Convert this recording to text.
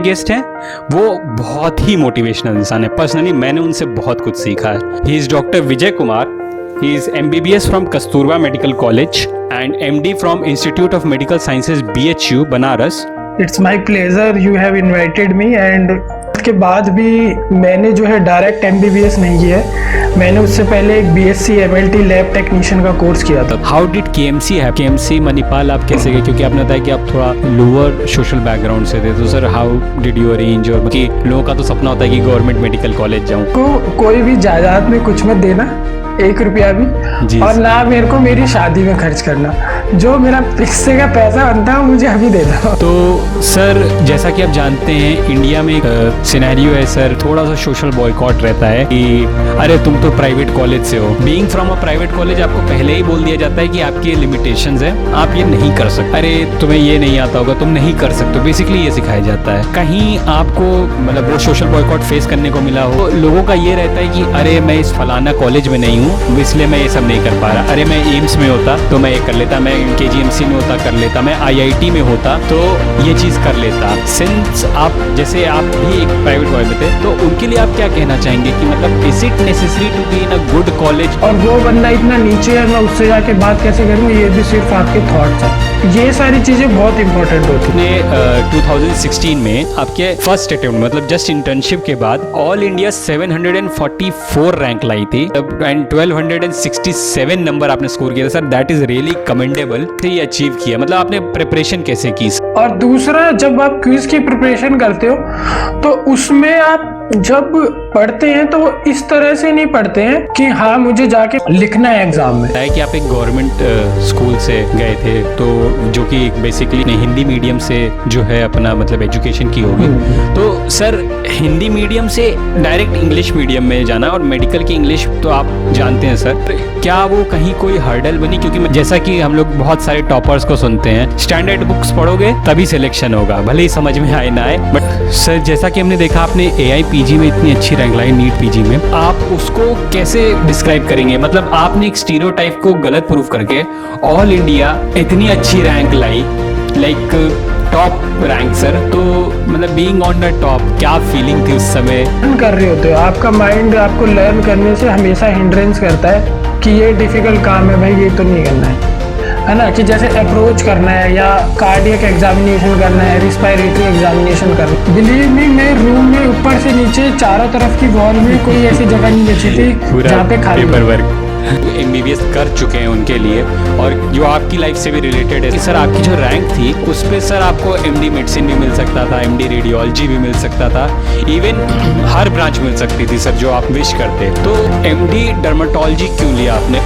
Guest हैं वो बहुत ही मोटिवेशनल इंसान है। पर्सनली मैंने उनसे बहुत कुछ सीखा है। He is doctor Vijay Kumar. He is MBBS from Kasturba medical college and MD from institute of medical sciences BHU Banaras. It's my pleasure you have invited me. And उसके बाद भी मैंने जो है डायरेक्ट MBBS नहीं किया है, मैंने उससे पहले एक BSc MLT लैब टेक्नीशियन का कोर्स किया था। हाउ डिड KMC है? KMC मणिपाल आप कैसे गए? क्योंकि आपने बताया कि आप थोड़ा लोअर सोशल बैकग्राउंड से थे, तो sir how did you arrange? और कि लोगों का तो सपना होता है कि गवर्नमेंट मेडिकल कॉलेज जाऊँ। को कोई भी जायदाद में कुछ मत देना, 1 रुपया भी, और ना मेरे को मेरी शादी में खर्च करना। जो मेरा हिस्से का पैसा बनता है मुझे अभी दे दो। तो सर जैसा कि आप जानते हैं इंडिया में एक सिनेरियो है सर, थोड़ा सा सोशल बॉयकॉट रहता है कि अरे तुम तो प्राइवेट कॉलेज से हो। Being from a private college आपको पहले ही बोल दिया जाता है कि आपके लिमिटेशंस हैं, आप ये नहीं कर सकते, अरे तुम्हें ये नहीं आता होगा, तुम नहीं कर सकते। बेसिकली ये सिखाया जाता है। कहीं आपको मतलब वो सोशल बॉयकॉट फेस करने को मिला हो? लोगों का ये रहता है कि अरे मैं इस फलाना कॉलेज में नहीं हूँ इसलिए मैं ये सब नहीं कर पा रहा, अरे मैं एम्स में होता तो मैं ये कर लेता, मैं KGMC में होता कर लेता, मैं IIT में होता तो ये चीज़ कर लेता। सिंस आप जैसे आप भी एक प्राइवेट कॉलेज में थे, तो उनके लिए आप क्या कहना चाहेंगे कि मतलब is it necessary to be in a good college? और वो बंदा इतना नीचे है, मैं उससे जाके बात कैसे करूँ? ये भी सिर्फ आपके थॉट्स हैं। ये सारी चीज़ें बहुत इंपॉर्टेंट होती हैं। 2016 में आपके फर्स्ट अटेम्प्ट मतलब जस्ट इंटर्नशिप के बाद ऑल इंडिया 744 रैंक लाई थी एंड 1267 नंबर आपने स्कोर किया था sir. That is really commendable. ये अचीव किया, मतलब आपने प्रिपरेशन कैसे की? और दूसरा, जब आप क्विज की प्रिपरेशन करते हो तो उसमें आप जब पढ़ते हैं तो वो इस तरह से नहीं पढ़ते हैं कि हाँ मुझे जाके लिखना है एग्जाम में। है कि आप एक गवर्नमेंट स्कूल से गए थे, तो जो कि बेसिकली हिंदी मीडियम से जो है अपना मतलब एजुकेशन की होगी। तो सर हिंदी मीडियम से डायरेक्ट इंग्लिश मीडियम में जाना, और मेडिकल की इंग्लिश तो आप जानते हैं सर, क्या वो कहीं कोई हर्डल बनी? क्योंकि जैसा कि हम लोग बहुत सारे टॉपर्स को सुनते हैं, स्टैंडर्ड बुक्स पढ़ोगे तभी सिलेक्शन होगा, भले ही समझ में आए ना आए। बट सर जैसा कि हमने देखा आपने AIPG में इतनी अच्छी रैंक लाई, नीट PG में, आप उसको कैसे डिस्क्राइब करेंगे? मतलब आपने एक स्टीरियोटाइप को गलत प्रूफ करके ऑल इंडिया इतनी अच्छी रैंक लाई, लाइक टॉप रैंक सर, तो मतलब बीइंग ऑन द टॉप क्या फीलिंग थी उस समय? कर रहे होते हो, आपका माइंड आपको लर्न करने से हमेशा हिंड्रेंस करता है कि ये डिफिकल्ट काम है भाई, ये तो नहीं करना है ना। कि जैसे अप्रोच करना है या कार्डियक एग्जामिनेशन करना है, रिस्पायरेटरी एग्जामिनेशन करना है। बिलीव मी, मैं रूम में ऊपर से नीचे चारों तरफ की वॉल में कोई ऐसी जगह नहीं बची थी जहाँ पे खाली पेपर वर्क। MBBS कर चुके हैं उनके लिए, और जो आपकी लाइफ से भी रिलेटेड है सर, आपकी जो रैंक थी उस पर सर आपको MD मेडिसिन भी मिल सकता था, MD रेडियोलॉजी भी मिल सकता था, इवन हर ब्रांच मिल सकती थी सर जो आप विश करते। तो MD डर्मेटोलॉजी क्यों लिया आपने?